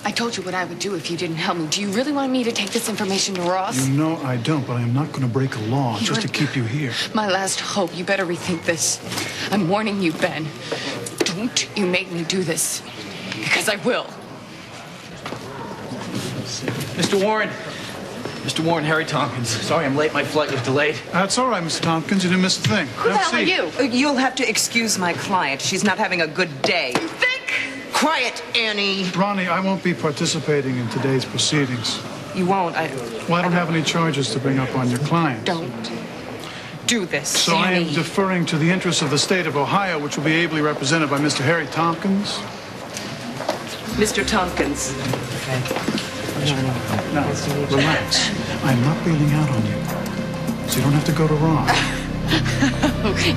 I told you what I would do if you didn't help me. Do you really want me to take this information to Ross? You know I don't, but I am not going to break a law just to keep you here. My last hope. You better rethink this. I'm warning you, Ben. Don't you make me do this. Because I will. Mr. Warren. Mr. Warren, Harry Tompkins. Sorry I'm late. My flight was delayed. That's all right, Mr. Tompkins. You didn't miss a thing. Who the hell are you? You'll have to excuse my client. She's not having a good day. You think? Quiet, Annie. Ronnie, I won't be participating in today's proceedings. You won't. Well, I don't have any charges to bring up on your client. Don't do this. So I am deferring to the interests of the state of Ohio, which will be ably represented by Mr. Harry Tompkins. Mr. Tompkins. Now, relax. I'm not bailing out on you, so you don't have to go to Ron.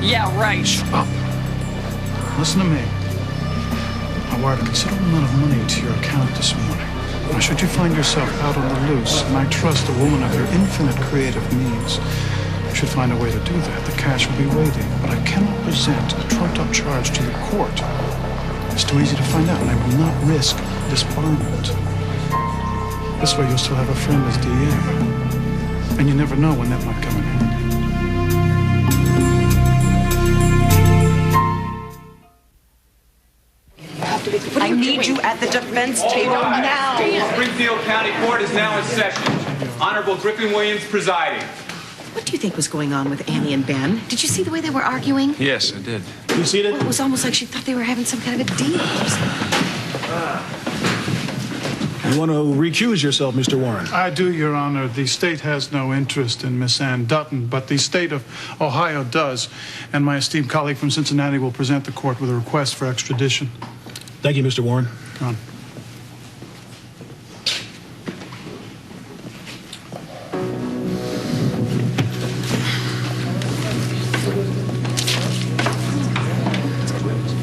Yeah, right. Shut up. Listen to me. I wired a considerable amount of money to your account this morning. Now, should you find yourself out on the loose, and I trust a woman of your infinite creative means, you should find a way to do that. The cash will be waiting, but I cannot present a trumped-up charge to the court. It's too easy to find out, and I will not risk disbarment. This way, you'll still have a friend as DA, and you never know when that might come in handy. I need you at the defense table now. Springfield County Court is now in session. Honorable Griffin Williams presiding. What do you think was going on with Annie and Ben? Did you see the way they were arguing? Yes, I did. You see it? Well, it was almost like she thought they were having some kind of a deal. You want to recuse yourself, Mr. Warren? I do, Your Honor. The state has no interest in Miss Ann Dutton, but the state of Ohio does. And my esteemed colleague from Cincinnati will present the court with a request for extradition. Thank you, Mr. Warren. Come on.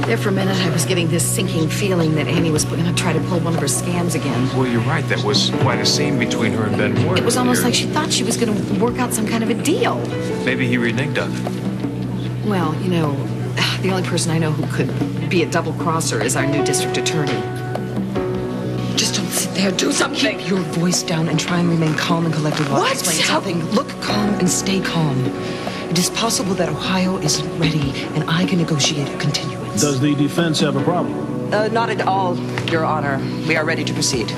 There for a minute, I was getting this sinking feeling that Annie was going to try to pull one of her scams again. Well, you're right. That was quite a scene between her and Ben Warren. It was almost like she thought she was going to work out some kind of a deal. Maybe he reneged on it. Well, you know, the only person I know who could be a double-crosser is our new district attorney. Just don't sit there. Do something. Keep your voice down and try and remain calm and collected while I explain something. Look calm and stay calm. It is possible that Ohio isn't ready, and I can negotiate a continuance. Does the defense have a problem? Not at all, Your Honor. We are ready to proceed.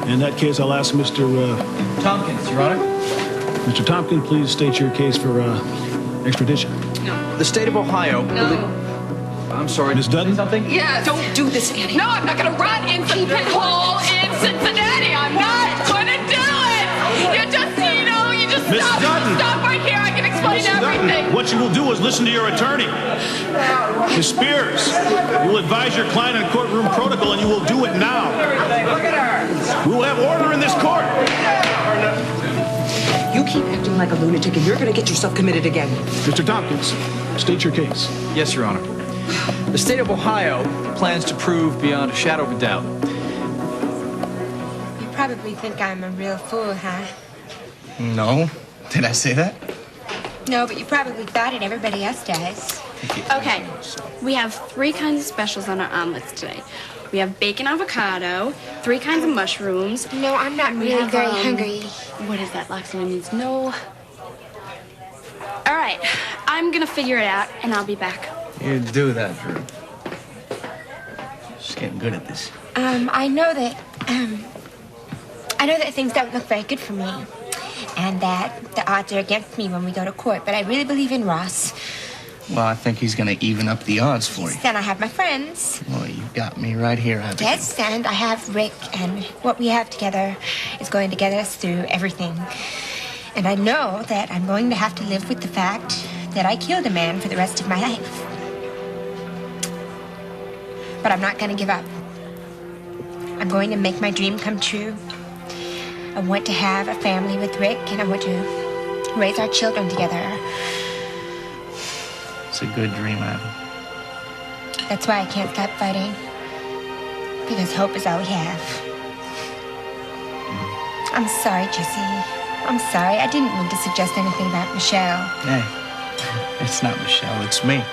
In that case, I'll ask Mr. Tompkins, Your Honor. Mr. Tompkins, please state your case for extradition. The state of Ohio. I'm sorry. Ms. Dutton? Something? Yes. Don't do this, Annie. No, I'm not going to run in some hole in Cincinnati. I'm not going to do it. You just Miss stop. Dutton. Stop right here. I can explain everything. What you will do is listen to your attorney. Ms. Spears, you will advise your client on courtroom protocol, and you will do it now. Look at her. We will have order in this court. You keep acting like a lunatic, and you're going to get yourself committed again. Mr. Tompkins, state your case. Yes, Your Honor. The state of Ohio plans to prove beyond a shadow of a doubt. You probably think I'm a real fool, huh? No. Did I say that? No, but you probably thought it. Everybody else does. Okay, we have 3 kinds of specials on our omelets today. We have bacon avocado, 3 kinds of mushrooms. No, I'm not really very hungry. What is that? Loxana means no. All right, I'm gonna figure it out, and I'll be back. You do that, Drew. She's getting good at this. I know that things don't look very good for me, and that the odds are against me when we go to court. But I really believe in Ross. Well, I think he's gonna even up the odds for you. Then I have my friends. Well, you got me right here, haven't you? Yes, and I have Rick, and what we have together is going to get us through everything. And I know that I'm going to have to live with the fact that I killed a man for the rest of my life. But I'm not going to give up. I'm going to make my dream come true. I want to have a family with Rick, and I want to raise our children together. It's a good dream, Abby. That's why I can't stop fighting. Because hope is all we have. I'm sorry, Jesse. I'm sorry. I didn't mean to suggest anything about Michelle. Hey, it's not Michelle, it's me.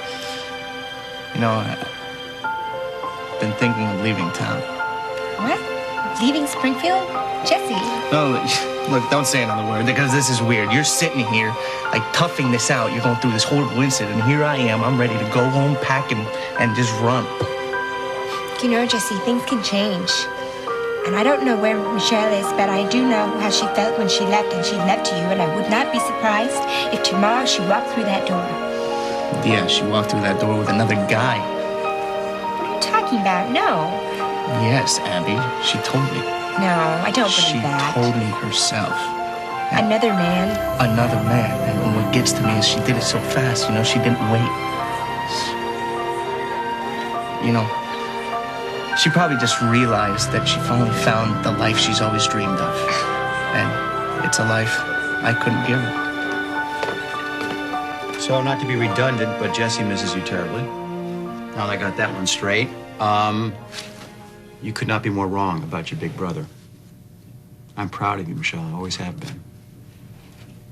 You know, I've been thinking of leaving town. What? Leaving Springfield? Jesse. No, look, don't say another word, because this is weird. You're sitting here, like, toughing this out. You're going through this horrible incident, and here I am. I'm ready to go home, pack, and just run. You know, Jesse, things can change. And I don't know where Michelle is, but I do know how she felt when she left, and she left you, and I would not be surprised if tomorrow she walked through that door. Yeah, she walked through that door with another guy. What are you talking about? No. Yes, Abby, she told me. No, I don't believe that. She told me herself. Another man? Another man. And what gets to me is she did it so fast, you know, she didn't wait. You know, she probably just realized that she finally found the life she's always dreamed of. And it's a life I couldn't give her. So, not to be redundant, but Jesse misses you terribly. Now that I got that one straight, you could not be more wrong about your big brother. I'm proud of you, Michelle. I always have been.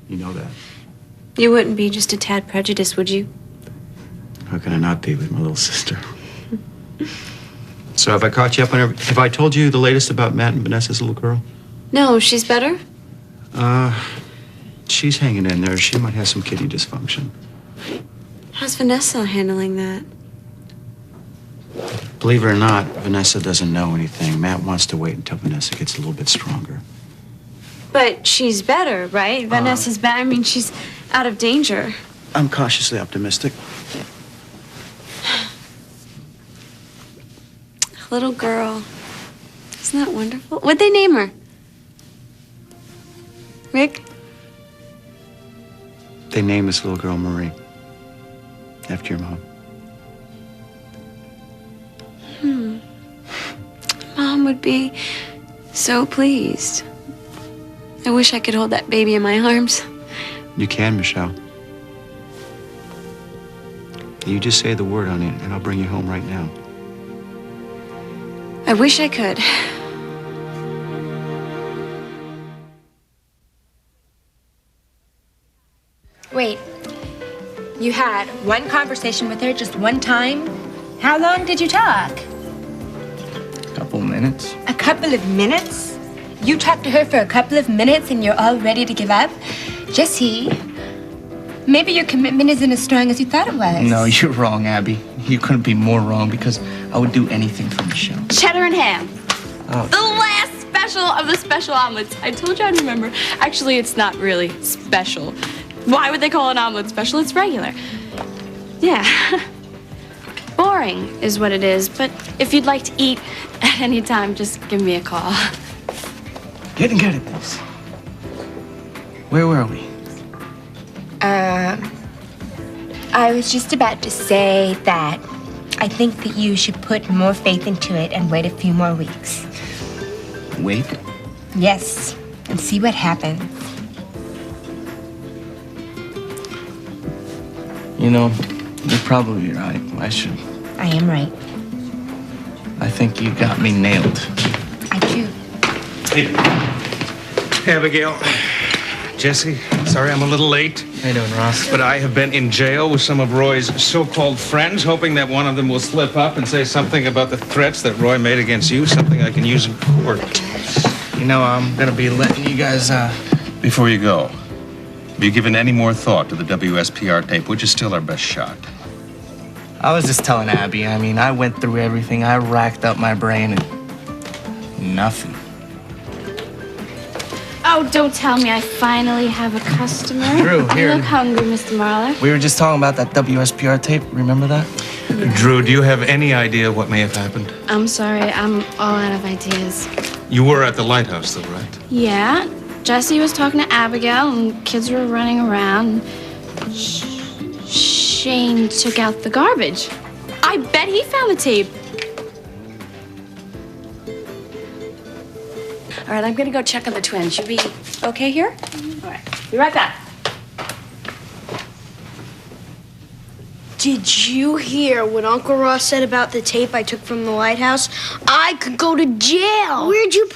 You know that. You wouldn't be just a tad prejudiced, would you? How can I not be with my little sister? So have I caught you up on everything? Have I told you the latest about Matt and Vanessa's little girl? No, she's better? She's hanging in there. She might have some kidney dysfunction. How's Vanessa handling that? Believe it or not, Vanessa doesn't know anything. Matt wants to wait until Vanessa gets a little bit stronger. But she's better, right? Vanessa's better. I mean, she's out of danger. I'm cautiously optimistic. Little girl. Isn't that wonderful? What'd they name her? Rick? They named this little girl Marie, after your mom. Mom would be so pleased. I wish I could hold that baby in my arms. You can, Michelle. You just say the word on it, and I'll bring you home right now. I wish I could. Wait. You had one conversation with her just one time? How long did you talk? A couple minutes. A couple of minutes? You talked to her for a couple of minutes and you're all ready to give up? Jesse, maybe your commitment isn't as strong as you thought it was. No, you're wrong, Abby. You couldn't be more wrong, because I would do anything for Michelle. Cheddar and ham. Oh. The last special of the special omelets. I told you I'd remember. Actually, it's not really special. Why would they call an omelet special? It's regular. Yeah. Boring is what it is, but if you'd like to eat at any time, just give me a call. Getting good at this. Where were we? I was just about to say that I think that you should put more faith into it and wait a few more weeks. Wait? Yes, and see what happens. You know, you're probably right. I should. I am right. I think you got me nailed. I do. Hey, Abigail. Jesse, sorry I'm a little late. How you doing, Ross? But I have been in jail with some of Roy's so-called friends, hoping that one of them will slip up and say something about the threats that Roy made against you, something I can use in court. You know, I'm gonna be letting you guys, Before you go, have you given any more thought to the WSPR tape, which is still our best shot? I was just telling Abby, I mean, I went through everything. I racked up my brain and nothing. Oh, don't tell me I finally have a customer. Drew, here. You look hungry, Mr. Marler. We were just talking about that WSPR tape. Remember that? Yeah. Drew, do you have any idea what may have happened? I'm sorry, I'm all out of ideas. You were at the lighthouse, though, right? Yeah, Jesse was talking to Abigail, and kids were running around. Shane took out the garbage. I bet he found the tape. All right, I'm gonna go check on the twins. Should we be okay here? All right, be right back. Did you hear what Uncle Ross said about the tape I took from the lighthouse? I could go to jail. Where'd you